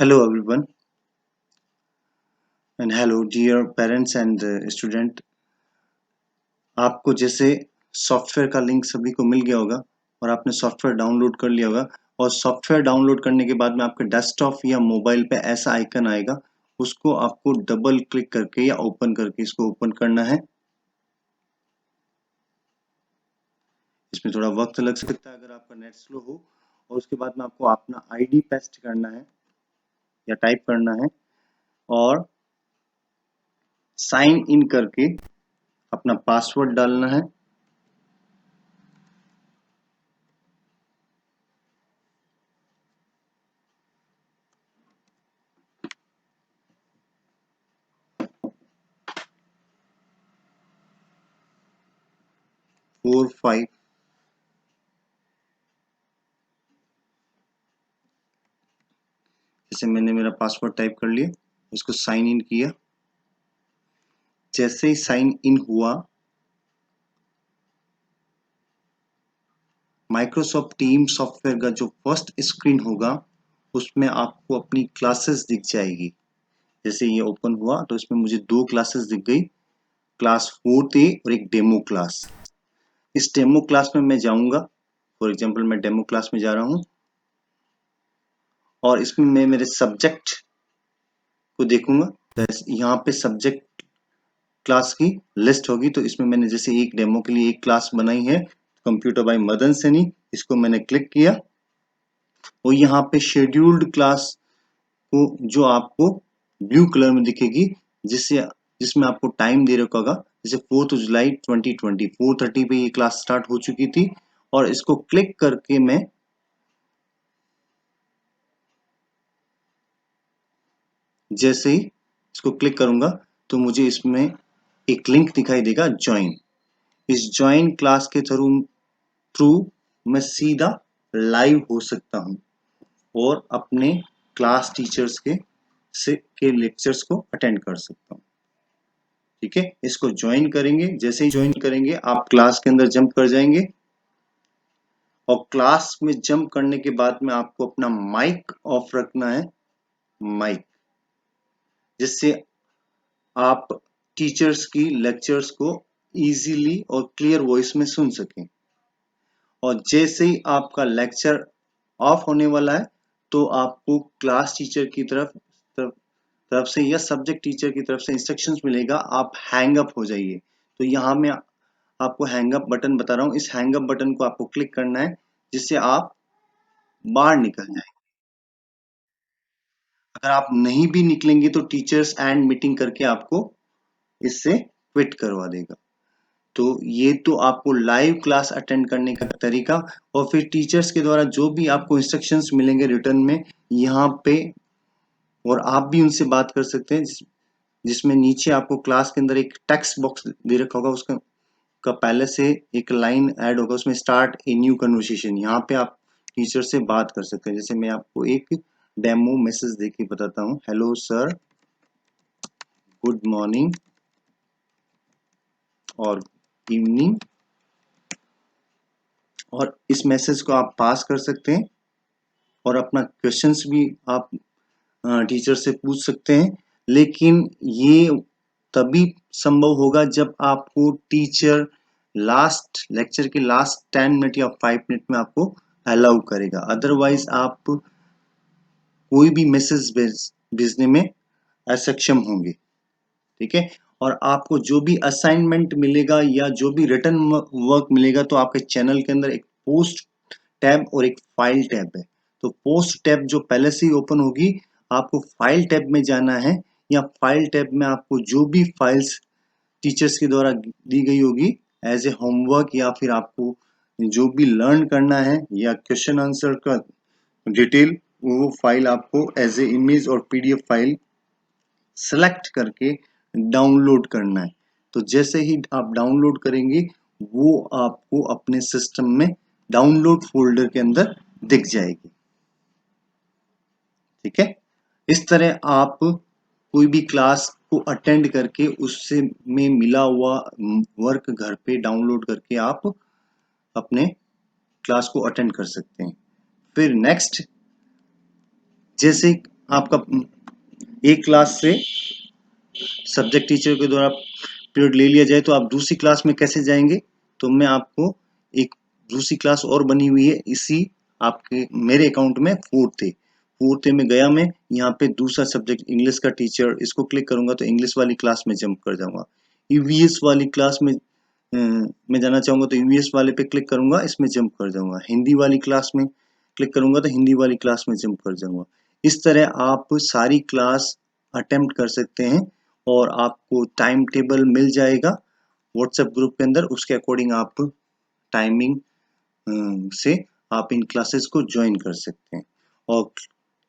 Hello everyone and hello dear parents and student। आपको जैसे software का लिंक सभी को मिल गया होगा और आपने सॉफ्टवेयर डाउनलोड कर लिया होगा और सॉफ्टवेयर डाउनलोड करने के बाद में आपके डेस्कटॉप या मोबाइल पे ऐसा आइकन आएगा, उसको आपको डबल क्लिक करके या ओपन करके इसको ओपन करना है। इसमें थोड़ा वक्त लग सकता है अगर आपका नेट स्लो हो। और उसके बाद में आपको अपना आईडी पेस्ट करना है या टाइप करना है और साइन इन करके अपना पासवर्ड डालना है। फोर फाइव जैसे मैंने मेरा पासवर्ड टाइप कर लिया, इसको साइन इन किया। जैसे ही साइन इन हुआ, माइक्रोसॉफ्ट टीम सॉफ्टवेयर का जो फर्स्ट स्क्रीन होगा उसमें आपको अपनी क्लासेस दिख जाएगी। जैसे ये ओपन हुआ तो इसमें मुझे दो क्लासेस दिख गई, क्लास 4th ए और एक डेमो क्लास। इस डेमो क्लास में मैं जाऊंगा, फॉर एग्जांपल मैं डेमो क्लास में जा रहा हूं और इसमें मैं मेरे सब्जेक्ट को देखूंगा। यहाँ पे सब्जेक्ट क्लास की लिस्ट होगी, तो इसमें मैंने जैसे एक डेमो के लिए एक क्लास बनाई है, कंप्यूटर बाय मदन सैनी। इसको मैंने क्लिक किया और यहाँ पे शेड्यूल्ड क्लास को जो आपको ब्लू कलर में दिखेगी, जिससे जिसमें आपको टाइम दे रखा होगा, जैसे 4 जुलाई 2020 4:30 पे ये क्लास स्टार्ट हो चुकी थी। और इसको क्लिक करके मैं जैसे ही इसको क्लिक करूंगा तो मुझे इसमें एक लिंक दिखाई देगा, ज्वाइन। इस ज्वाइन क्लास के थ्रू मैं सीधा लाइव हो सकता हूं और अपने क्लास टीचर्स के लेक्चर्स को अटेंड कर सकता हूं। ठीक है, इसको ज्वाइन करेंगे। जैसे ही ज्वाइन करेंगे आप क्लास के अंदर जंप कर जाएंगे और क्लास में जंप करने के बाद में आपको अपना माइक ऑफ रखना है, माइक, जिससे आप टीचर्स की लेक्चर्स को इजीली और क्लियर वॉइस में सुन सकें। और जैसे ही आपका लेक्चर ऑफ होने वाला है तो आपको क्लास टीचर की तरफ से या सब्जेक्ट टीचर की तरफ से इंस्ट्रक्शंस मिलेगा, आप हैंग अप हो जाइए। तो यहाँ मैं आपको हैंग अप बटन बता रहा हूँ, इस हैंग अप बटन को आपको क्लिक करना है जिससे आप बाहर निकल जाए। अगर आप नहीं भी निकलेंगे तो टीचर्स एंड मीटिंग करके आपको इससे क्विट करवा देगा। तो ये तो आपको लाइव क्लास अटेंड करने का तरीका। और फिर टीचर्स के द्वारा जो भी आपको इंस्ट्रक्शंस मिलेंगे रिटर्न में यहाँ पे, और आप भी उनसे बात कर सकते हैं, जिसमें नीचे आपको क्लास के अंदर एक टेक्स्ट बॉक्स दे रखा होगा, उसका पहले से एक लाइन ऐड होगा, उसमें स्टार्ट ए न्यू कन्वर्सेशन। यहाँ पे आप टीचर से बात कर सकते हैं। जैसे मैं आपको एक डेमो मैसेज दे के बताता हूँ, हेलो सर, गुड मॉर्निंग और इवनिंग। और इस मैसेज को आप पास कर सकते हैं और अपना क्वेश्चंस भी आप टीचर से पूछ सकते हैं। लेकिन ये तभी संभव होगा जब आपको टीचर लास्ट लेक्चर के लास्ट 10 मिनट या 5 मिनट में आपको अलाउ करेगा। अदरवाइज आप कोई भी मैसेज भेजने में असक्षम होंगे। ठीक है, और आपको जो भी असाइनमेंट मिलेगा या जो भी रिटर्न वर्क मिलेगा तो आपके चैनल के अंदर एक पोस्ट टैब और एक फाइल टैब है। तो पोस्ट टैब जो पहले से ही ओपन होगी, आपको फाइल टैब में जाना है, या फाइल टैब में आपको जो भी फाइल्स टीचर्स के द्वारा दी गई होगी एज ए होमवर्क, या फिर आपको जो भी लर्न करना है या क्वेश्चन आंसर का डिटेल, वो फाइल आपको एज ए इमेज और पीडीएफ फाइल सेलेक्ट करके डाउनलोड करना है। तो जैसे ही आप डाउनलोड करेंगे वो आपको अपने सिस्टम में डाउनलोड फोल्डर के अंदर दिख जाएगी। ठीक है, इस तरह आप कोई भी क्लास को अटेंड करके उससे में मिला हुआ वर्क घर पे डाउनलोड करके आप अपने क्लास को अटेंड कर सकते हैं। फिर नेक्स्ट, जैसे आपका एक क्लास से सब्जेक्ट टीचर के द्वारा पीरियड ले लिया जाए तो आप दूसरी क्लास में कैसे जाएंगे, तो मैं आपको एक दूसरी क्लास और बनी हुई है इसी आपके मेरे अकाउंट में फोर्थ में गया मैं, यहाँ पे दूसरा सब्जेक्ट इंग्लिश का टीचर, इसको क्लिक करूंगा तो इंग्लिश वाली क्लास में जंप कर जाऊंगा। ईवीएस वाली क्लास में मैं जाना चाहूंगा तो ईवीएस वाले पे क्लिक करूंगा, इसमें जंप कर जाऊंगा। हिंदी वाली क्लास में क्लिक करूंगा तो हिंदी वाली क्लास में जंप कर जाऊंगा। इस तरह आप सारी क्लास अटेम्प्ट कर सकते हैं और आपको टाइम टेबल मिल जाएगा व्हाट्सएप ग्रुप के अंदर। उसके अकॉर्डिंग आप टाइमिंग से आप इन क्लासेस को ज्वाइन कर सकते हैं। और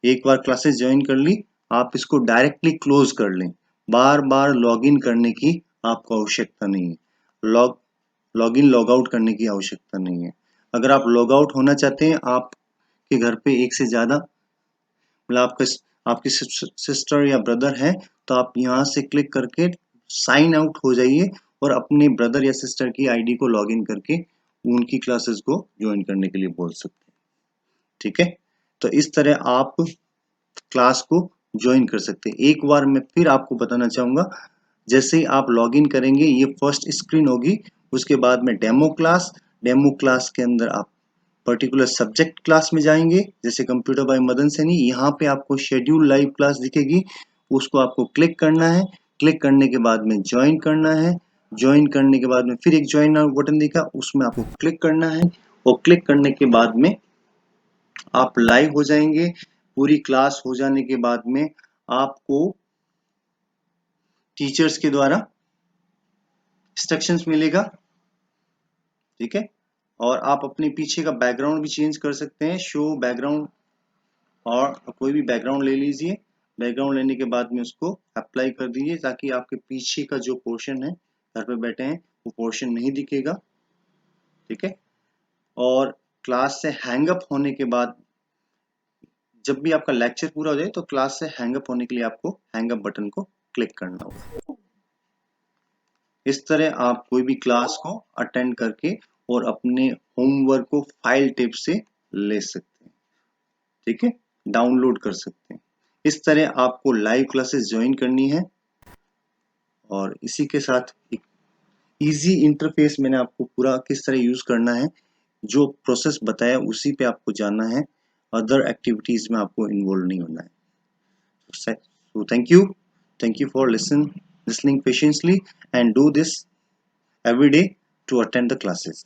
एक बार क्लासेस ज्वाइन कर ली, आप इसको डायरेक्टली क्लोज कर लें। बार बार लॉग इन करने की आपको आवश्यकता नहीं है, लॉग इन लॉग आउट करने की आवश्यकता नहीं है। अगर आप लॉग आउट होना चाहते हैं, आपके घर पे एक से ज्यादा मतलब आपकी सिस्टर या ब्रदर है, तो आप यहाँ से क्लिक करके साइन आउट हो जाइए और अपने ब्रदर या सिस्टर की आईडी को लॉगिन करके उनकी क्लासेस को ज्वाइन करने के लिए बोल सकते हैं। ठीक है, तो इस तरह आप क्लास को ज्वाइन कर सकते हैं। एक बार मैं फिर आपको बताना चाहूंगा, जैसे ही आप लॉगिन करेंगे ये फर्स्ट स्क्रीन होगी, उसके बाद में डेमो क्लास के अंदर आप पर्टिकुलर सब्जेक्ट क्लास में जाएंगे, जैसे कंप्यूटर बाय मदन सैनी। यहाँ पे आपको शेड्यूल लाइव क्लास दिखेगी, उसको आपको क्लिक करना है। क्लिक करने के बाद में ज्वाइन करना है। ज्वाइन करने के बाद में फिर एक ज्वाइन नाउ बटन दिखा, उसमें आपको क्लिक करना है और क्लिक करने के बाद में आप लाइव हो जाएंगे। पूरी क्लास हो जाने के बाद में आपको टीचर्स के द्वारा इंस्ट्रक्शंस मिलेगा। ठीक है, और आप अपने पीछे का बैकग्राउंड भी चेंज कर सकते हैं, शो बैकग्राउंड, और कोई भी बैकग्राउंड ले लीजिए। बैकग्राउंड लेने के बाद में उसको अप्लाई कर दीजिए ताकि आपके पीछे का जो पोर्शन है, घर पे बैठे हैं, वो पोर्शन नहीं दिखेगा। ठीक है, और क्लास से हैंग अप होने के बाद जब भी आपका लेक्चर पूरा हो जाए तो क्लास से हैंग अप होने के लिए आपको हैंग अप बटन को क्लिक करना होगा। इस तरह आप कोई भी क्लास को अटेंड करके और अपने होमवर्क को फाइल टिप से ले सकते हैं। ठीक है, डाउनलोड कर सकते हैं। इस तरह आपको लाइव क्लासेस ज्वाइन करनी है और इसी के साथ एक इजी इंटरफेस मैंने आपको पूरा किस तरह यूज करना है, जो प्रोसेस बताया उसी पे आपको जाना है। अदर एक्टिविटीज में आपको इन्वॉल्व नहीं होना है। So thank you for listening patiently and do this every day to attend the classes.